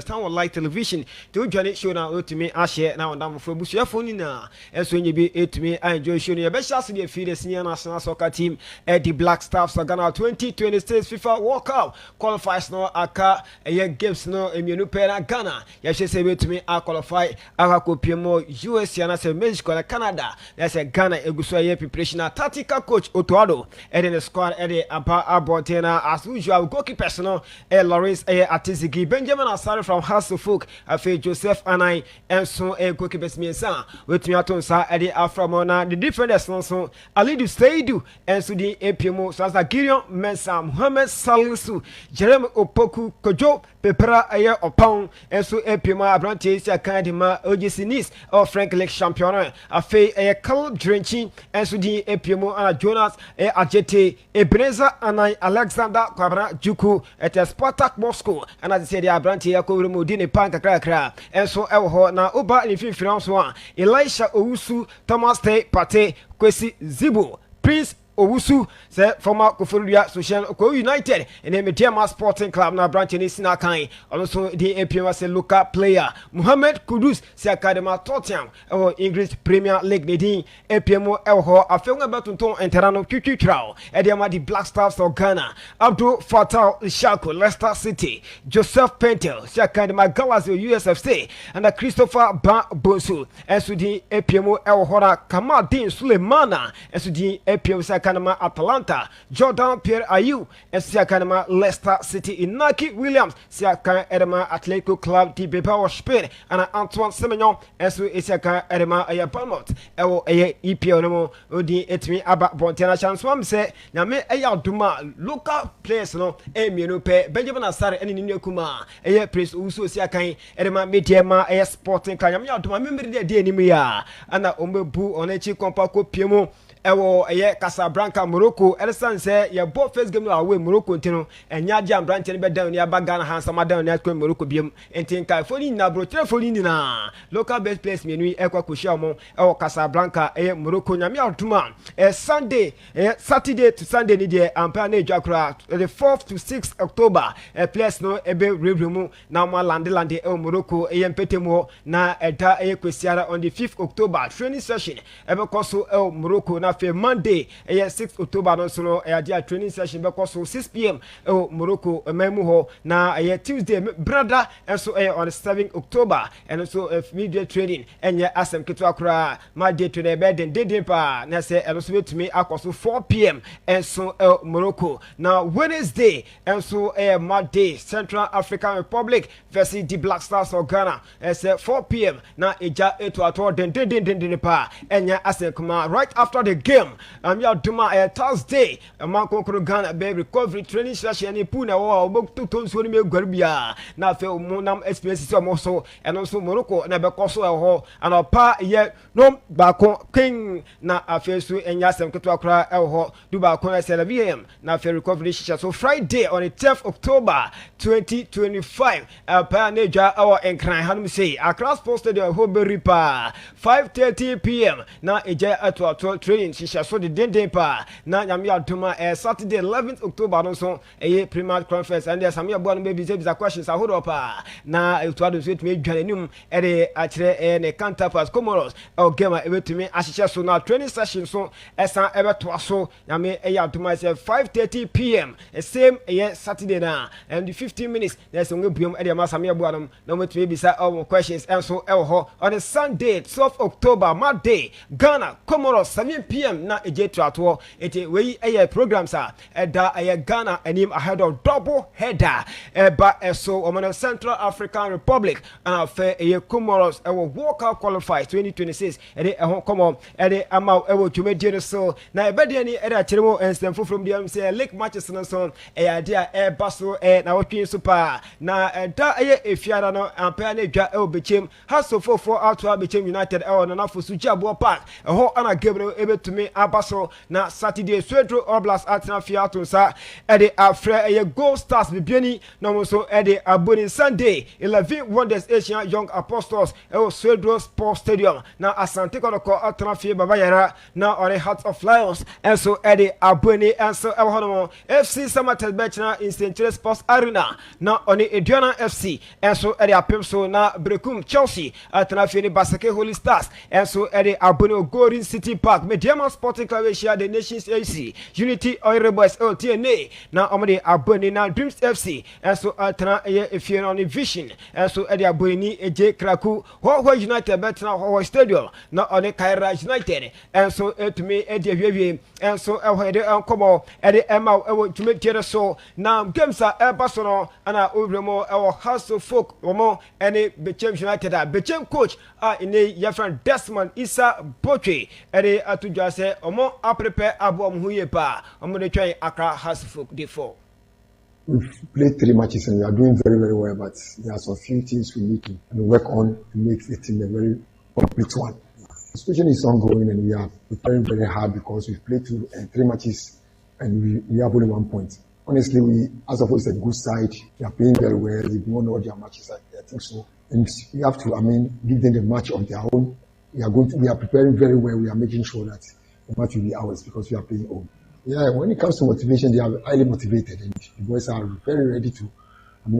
Stand on light television to join it show now to me. I share now and down for Bushia phone now. And so you be it to me. I enjoy showing you best chance to feed the senior national soccer team at the Black Stars of Ghana 2026 FIFA World Cup qualifies no aka a year games no immune pera Ghana. Yes, say to me. I qualify. I could be more US and say Mexico Canada. That's a Ghana a good preparation. Tactical coach Otuado and in the squad at the Abotena as usual goalkeeper personal Lawrence Atizigi Benjamin Asare from House of Folk Afe Joseph Anai and so a goalkeeper Miensa with me atonsa at the Aframona the defenders also Alidu Seidu and so the APMO Sasa Girion Mensa Muhammad Salisu Jeremy Opoku Kojo Pepera Ayer Opong and so APMA Abrantes Akadima Ojisinis or Frank Lake Champion Afe a Carl Drenching and so the APMO Jonas Ajete Ebeneza Anai Alexander Kwabra Juku at a Spartak Moscow and as I said the Abranti Yakorumu Dine Panka Krakra and so Elho na Uba in France one Elisha Owusu Thomas Tay Pate Kwesi Zibo Prince Owusu say former Koforia Social Oko United and then Mediama Sporting Club na branch in Sinakai also the APM say local player Mohamed Kudus say Academa Tottenham or English Premier League leading APM Elho afenga batunton enterano Kuku Trao Ediama the Black Stars of Ghana Abdul Fattah Shako Leicester City Joseph Pentel say Academa Gawazi USFC and Christopher Bonsu and so the APM Elho Kamadin Sulemana and so the APM say Atalanta, Jordan Pierre Ayew, and Siakanama Leicester City in Naki Williams, Siaka Edema Atletico Club di Bilbao Spain, and Antoine Semenyon, and so Siaka Edema Ayapalmot, Ewo EPO Odi Etmi Aba Bontana Chance Swam say, Yame Aya Duma, local players no, Eminupe, Benjamin Asare, and Ninokuma, Aya Prince Uso Siakai, Edema Mediama, Aya Sporting Kayam, Duma, remember the day Nimia, and Ombu on Echi Compako Piemo. Ewo Casablanca Morocco Edison say your both first game away Morocco ntino enya jam branch ni be down ya bagana handsome down ya kwa Morocco biem entinka foni na bro telefoni ni na local best place menu ekwa koshia mo ewo Casablanca Morocco nyame outuma Sunday Saturday to Sunday ni de ampa na edwakra the 4th to 6th October place no ebe rebremu na ma lande Morocco mpetemu na eda kwesiara on the 5th October training session ebe koso Morocco na Monday 6 October no so a training session because 6 p.m. Morocco memu ho na Tuesday brother and so on 7 October and also video training and asem ketwa kra my day to the bed den pa na say and so to me akoso 4 p.m. and so Morocco now Wednesday and so my day Central African Republic versus the Black Stars of Ghana as 4 p.m. na eja eto ato den pa and asem kuma right after the game ya duma Thursday man konkoro Ghana be recovery training session ni pu na wo obokto nso ni megwarbia na fe monam experience so mo so and also Morocco na be koso ho anopa ye no ba ko king na afesu enya sem keto akra ho du ba ko na 7am na fe recovery session so Friday on the 10th October 2025 pa na jwa our enkran hanum say Accra Sports Stadium ho be ripa 5:30 p.m. na eja ato training session so the den pa na nyame adoma Saturday 11th October no so Premier Conference and there some abo no be bisa questions ahodo pa na etuado so etumi dwanenum de akire ne counterparts Commodore game ebetumi ahyeche so na training session so esan ebeto so nyame adoma say 5:30 p.m. same Saturday na and the 15 minutes there's only biom e de ma some abo no na metumi bisa all questions and so ho on the Sunday 12th October Monday Ghana Commodore 7 p.m. na eje trato ete we programs are da Ghana anim ahead of double header but so on Central African Republic and affair Comoros World Cup qualifies 2026 come on ama tumedie so na ebede ni chiremo enstemfo from the say lake matches no so dia baso na wotwen super na da efiara no ampa na dwa bechem hasofo out to bechem United na fosu jabo park ana Gabriel etumi abaso na Saturday Swedro Oblast atena fiato sa ede afre ye Gold Stars bibiani na mo so ede aboni Sunday 11 Wonders Asian Young Apostles Swedro Sports Stadium na Asante Kotoko atena fie baba yara na ore Heart of Lions enso ede aboni enso ehono FC Samatel Beach na Instant Sports Arena na oni Eduana FC enso ede apem so na Brekum Chelsea atena fie ni Basake Holy Stars enso ede aboni Gorin City Park Mediama Sporting Club Asia the Nations AC Unity Oil Boys LTNA na omode aboni na Dreams FC enso atena ye efie na Vision enso ede aboni eje Kraku Ho United betna Ho Stadium na oni Kaira United enso etumi ede hwehwe enso ede enkomo ede ema ewo tumi tiere so na games a ebaso no ana obremo ewo House of Folk omo ene Bechem United a Bechem coach a ine yefran Desmond Isa Boche ede atudwa se omo prepare abo mhuye pa omo de twan Accra House of Folk day 4. We've played 3 matches and we are doing very, very well, but there are some few things we need to work on to make the team a very complete one. The situation is ongoing and we are preparing very hard because we've played 3 matches and we have only 1 point. Honestly, we, as of it's a good side, they are playing very well, they've won all their matches, I think so. And we have to, give them the match of their own. We are preparing very well, we are making sure that the match will be ours because we are playing home. Yeah, when it comes to motivation, they are highly motivated and the boys are very ready to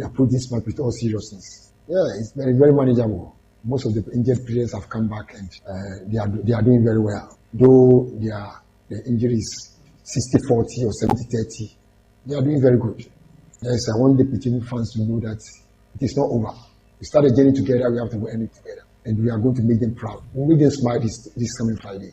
approach this match with all seriousness. Yeah, it's very, very manageable. Most of the injured players have come back and they are doing very well. Though the injury is 60-40 or 70-30, they are doing very good. Yes, I want the Pichini fans to know that it is not over. We started a journey together, we have to end it together. And we are going to make them proud. We'll make them smile this coming Friday.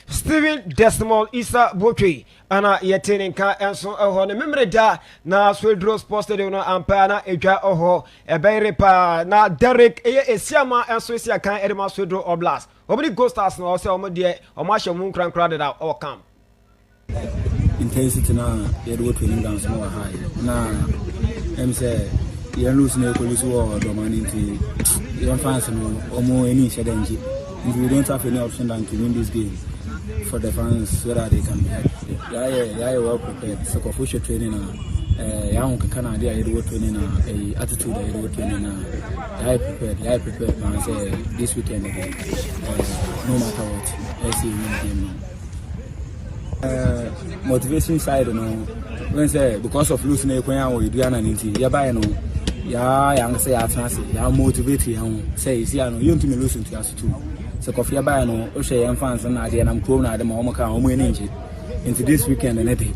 Steven Desmond Isa Boche ana yetene ka enso eho ne memre da na Swedro Sports Stadium no ampa na edwa oho ebere pa na Derek esiama enso esia kan edema Swedro Oblast obidi Ghost Stars no se omo de omo ahye mu nkran da o camp intensity na yedo training dance no high na em say you lose na police war do man into your fans no omo any shedenji if we don't have any option than to win this game for the fans so that they can be happy. Yeah, well prepared. So official training young Canada I training attitude I training yeah prepared man say this weekend again. No matter what. I see win game. Motivation side when say because of losing a kwan we do an nti ya buy no ya young say atance ya motivate you say see no you ntimi lose to us too. So coffee buy no o share fans na dey na mkrom na dey ma omo ka omo energy into this weekend and day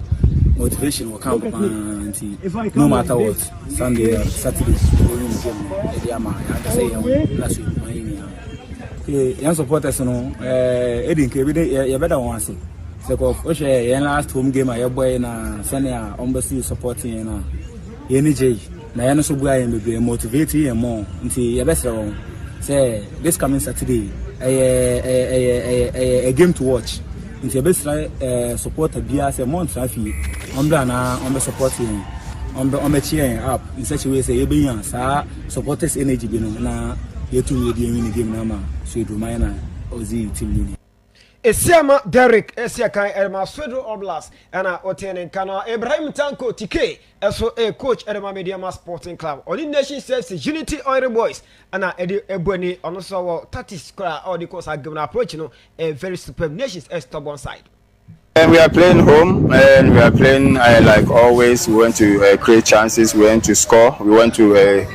motivation will come no matter what Sunday Saturday we win game dey ama ya say last week my young supporters no edin ke bi dey better one say so o share last home game a boy na senior embassy supporting na energy na ya no so bu ayen be motivate you more nti ya best won say this coming Saturday a game to watch. In the best support a beer say month traffic on the supporting on the cheering up in such a way say supporters energy na yetu win game na so it remind ozi team Esiama Derek Esiakan Elma Swedro Oblast ana otene kana Ibrahim Tanko TK eso coach Edema Mediama Sporting Club Oli Nation says Unity Oil Boys ana edi eboni ono so tatis kra all the course given approach no a very superb Nations stubborn side. And we are playing home and we are playing like always. We want to create chances, we want to score, we want to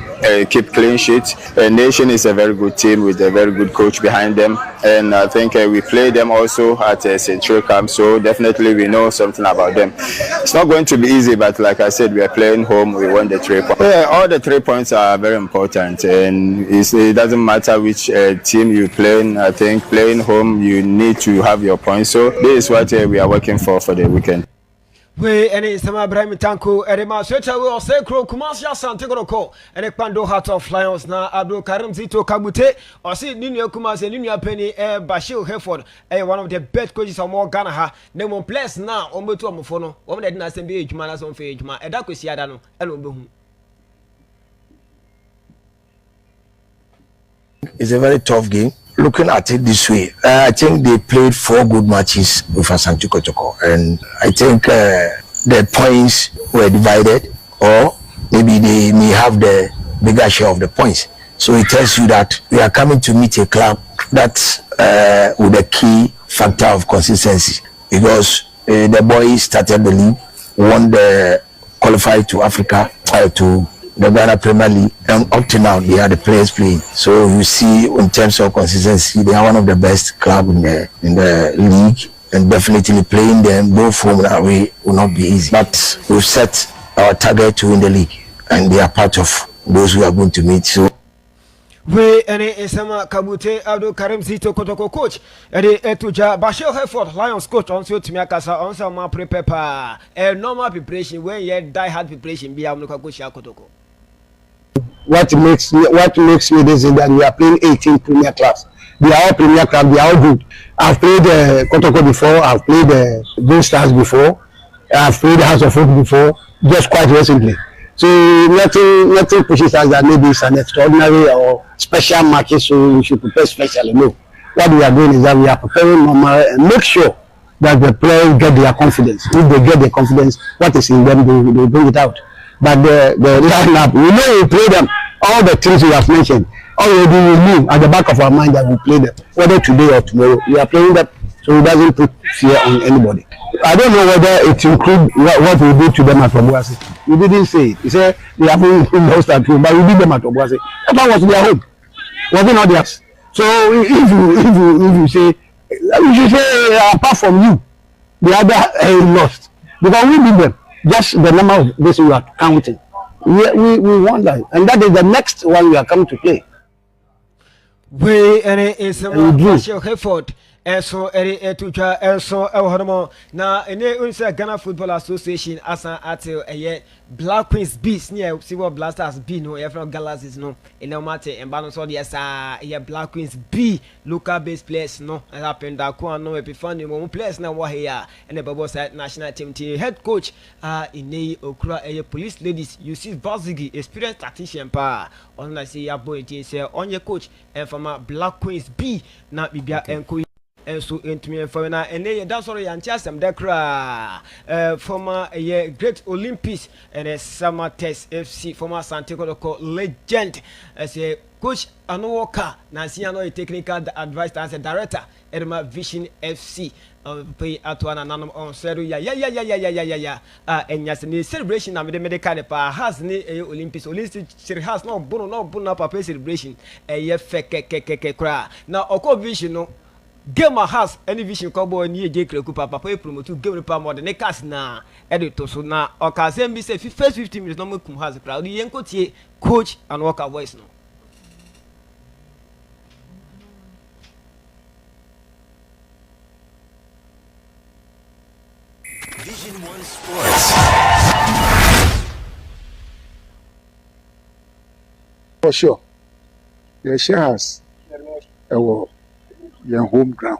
keep clean sheets. Nation is a very good team with a very good coach behind them, and I think we play them also at Central Camp, so definitely we know something about them. It's not going to be easy, but like I said, we are playing home, we want the 3 points. Yeah, all the 3 points are very important, and it doesn't matter which team you play in. I think playing home, you need to have your points, so this is what we are working for the weekend. We any sama Ibrahim Tanko edema sweta we ose kro Kumasi Asante Goroko ene kwando HeartofLions na Abdul Karim Zito Kabute ose ninu Kumasi ninu apeni Bashir Hereford one of the best coaches of more Ghana ha na mon place now ombetu omfo no wo de na sembe ejuma na so mfe ejuma eda kwesi ada no ene obehu. It's a very tough game. looking at it this way, I think they played 4 good matches with Asante Kotoko, and I think the points were divided, or maybe they may have the bigger share of the points. So it tells you that we are coming to meet a club that's with a key factor of consistency, because the boys started the league, won the qualified to Africa, to the Ghana Premier League, and up to now they are the players playing. So you see, in terms of consistency, they are one of the best clubs in the league, and definitely playing them both home and away will not be easy. But we've set our target to win the league, and they are part of those we are going to meet. So we any Isama Kabute Abdul Karim Zito Kotoko coach Eddie Etuja Bashir Hereford Lions coach on so Timiakasa on some more prepare a normal preparation when you die hard preparation be Amnuka coach Kotoko. What makes me this is that we are playing 18 premier class. They are all premier club, they are all good. I've played Kotoko before, I've played Green Stars before, I've played House of Folk before, just quite recently. So nothing pushes us that maybe it's an extraordinary or special match, so we should prepare specially. No. What we are doing is that we are preparing normal and make sure that the players get their confidence. If they get their confidence, what is in them, they bring it out. But the lineup, we know we play them. All the things we have mentioned, already we knew at the back of our mind that we play them, whether today or tomorrow. We are playing them, so it doesn't put fear on anybody. I don't know whether it includes what we did to them at Obuasi. We didn't say it. He said they haven't lost at home, but we beat them at Obuasi. That was their home. Was it not theirs? So if you say, you should say apart from you, the other lost, because we beat them. Just the number of this we are counting. We won that, and that is the next one we are coming to play. We any Isama Hereford. So Etuja so Honomo na ene unsa Ghana Football Association asa atil Black Queens Bees near Silver Blasters B no from Galaxies no in no matter and balance all yes Black Queens B local based players no happen that ko no epifani mo players na wo here and the Babo side national team head coach in Okra police ladies you see Bazigi experienced tactician pa on I say ya boy say on your coach and from Black Queens B na bibia enko and so into me for now and that's all you some decra former great Olympics and a summer test FC former Santiago legend as a coach Annor Walker Nancy technical advice as a director Edema Vision FC pay atwana nanom on seru ya and yes ni celebration na me medical pa has ni Olympics has no bono papa celebration fe kra na oko vision no game has any vision cowboy ni je kreku papa promote game pa more than cast na edit so na okasem bi say first 15 minutes no makum has crowd yenko tie coach and Walker voice no. Vision One Sports. For sure. The shares your home ground.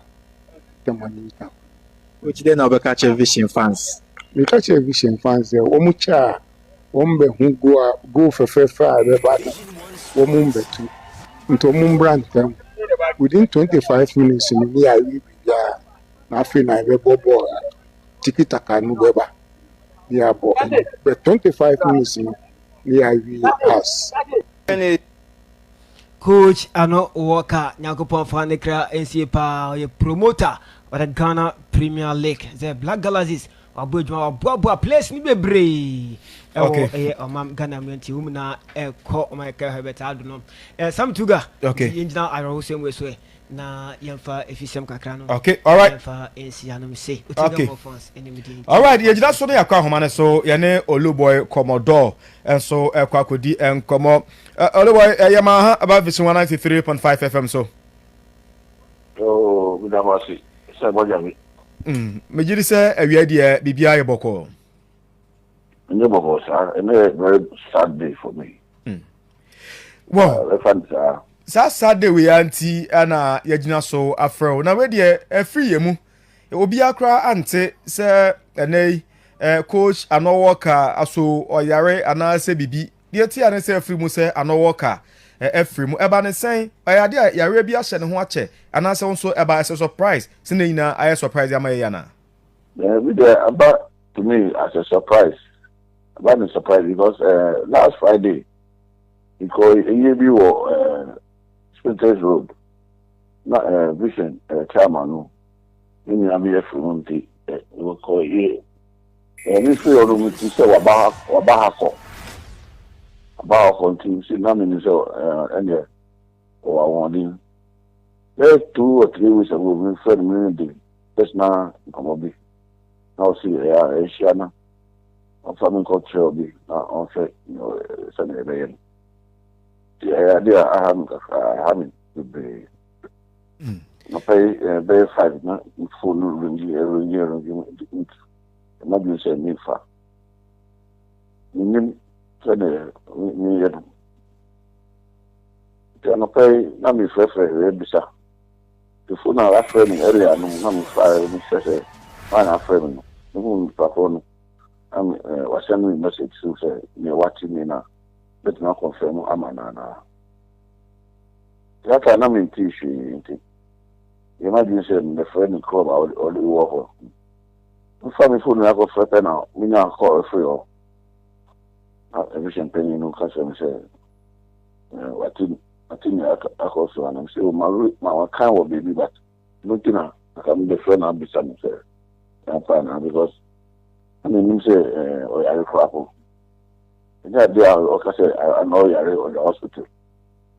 The money town. Which then I'll catch Vision fans. We catch a Vision fans there. Omucha, Ombe who go for fair everybody. Omumbe too. Into Mumbrand them. Within 25 minutes in the year, we are nothing I ever bought. Tiki taka no weba. Yeah, but 25 minutes in the year we pass. Coach Annor Walker Nyakopon Fanekra NCPA promoter of the Ghana Premier League the Black Galaxies Abujma place ni bebre okay mam Ghana menti umna ko my ka Herbert Aduno some tuga okay engineer I same way so na yemfa efisem kakra no okay all right yemfa ensia no say okay all right ye jida so na yakwa homa so ye ne Oloboi Commodore and so kwakodi enkomo Oloboi yama about Vision 193.5 FM so oh good afternoon say bojami me jiri say awia dia bibia ye boko sir a very sad day for me wow Saturday we anti ana yagina so afro na we de free yemu obi akra ante se enei coach Annor Walker aso oyare ana se bibi de ti ane se free mu se Annor Walker every mu eba ne sen ade a yare bi ahye ne ho ache anase wonso eba as a surprise se na nyina aye surprise ya ya na we there about to me as a surprise about the surprise because last Friday because yebi wo Sprinters Road na vision chairman no ni na be from the we call here ni fi o mu ti se wa ba ko about continue see na me so and o awon there's 2 or 3 weeks ago we said me dey just na Commodore now see Asiana on farming culture be on say some area there I haven't be no pay by 5 na phone ring year imagine say me fa ni ni yet no pay na me frefe bisa the phone na friend area no na me fa me say na friend no pa phone am was send me message to say me watching me na but na confirm amana na that na me tissue imagine say the friend club or the work family phone na go friend na me na call free or everything penny no cash me say what I also and I'm say my kind of baby but looking at I can be friend and be some say because I mean say I recall that day I say I know you are in the hospital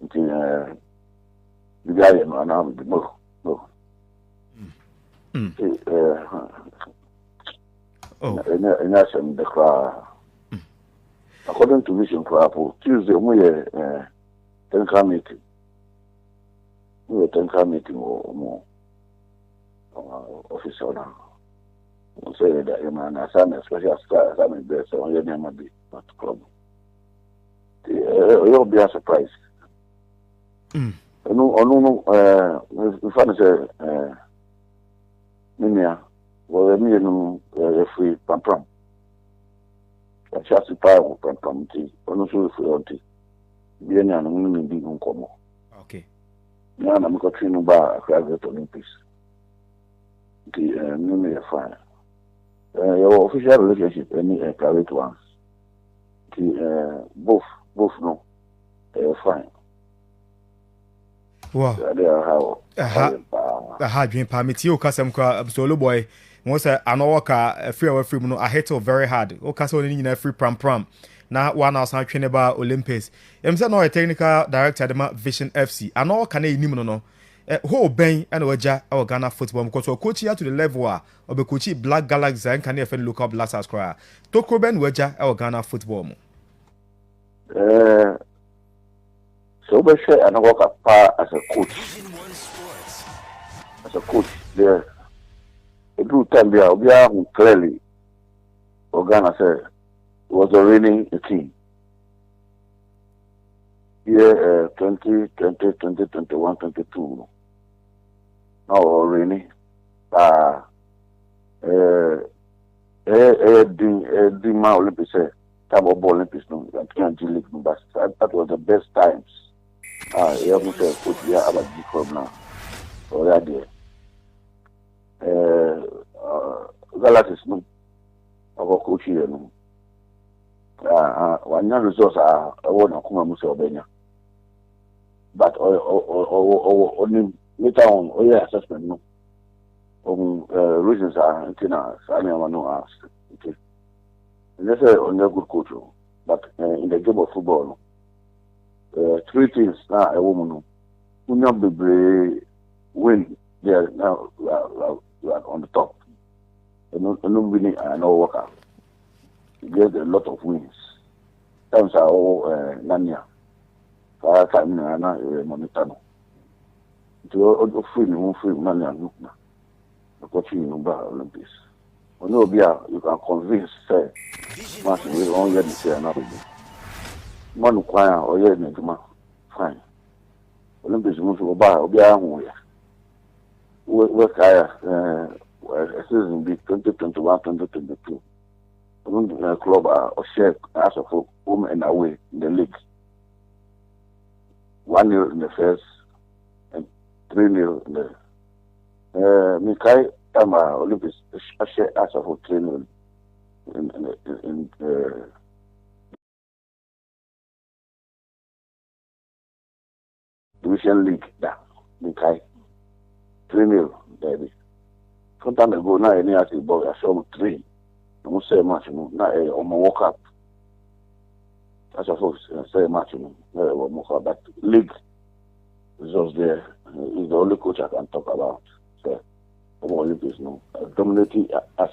until the guy and I'm no and that's the crowd according to vision crowd Tuesday we tenka meeting or official now say that you man assign special assignment there so your name might be not club you'll be a surprise no we find say Minia well me no free pam a chassis power pam tea no so free bien na no me bi nkomo okay na na me ko twinu ba akra Olympics the me fine your official relationship any private ones the both no fine wow they are how dream permit you kasem kwa so Oloboi mo say Annor Walker free no I hit very hard o kasa oni nyina free pram na one house na twene ba Olympics em say no technical director de Vision FC Annor Walker na enim no ho ben and waja our Ghana football because we coach here to the level of be coach Black Galaxy and can even look up Blasters cry to ben waja our Ghana football mo so be say Annor Walker as a coach there a good time there we are clearly Ghana said was a reigning team. Year 2020, 2021, 22. Now reigning. The Olympics time of Olympics no, but that was the best times. You have to put here about the club now. So that there. Galactus no, our coach here no. One resource I want to come and Obenya. But only later on, assessment no. Reasons are antenna, I never know asked. Okay. And that's on a good coach, but in the game of football, 3 things now a woman who not be win there now we are on the top. And no winning Annor Walker. Get a lot of wins. Times are all Nanya. Time na Monitano. To all free Nanya Nukna. The coaching in Olympics. When you can convince say much we don't get to say another day. Man choir or yeah fine. Olympics move to Obia we season be 2021, 2022. Club or share as of home and away in the league. 1-0 in the first and 3-0 in the Mikai Tama Olympics as of 3-0 in Division League. Mikai 3-0 baby. Some time ago now any active ball I saw 3. I won't say much now on my walk up. As of say much but league results there is the only coach I can talk about. So Olympics no dominating as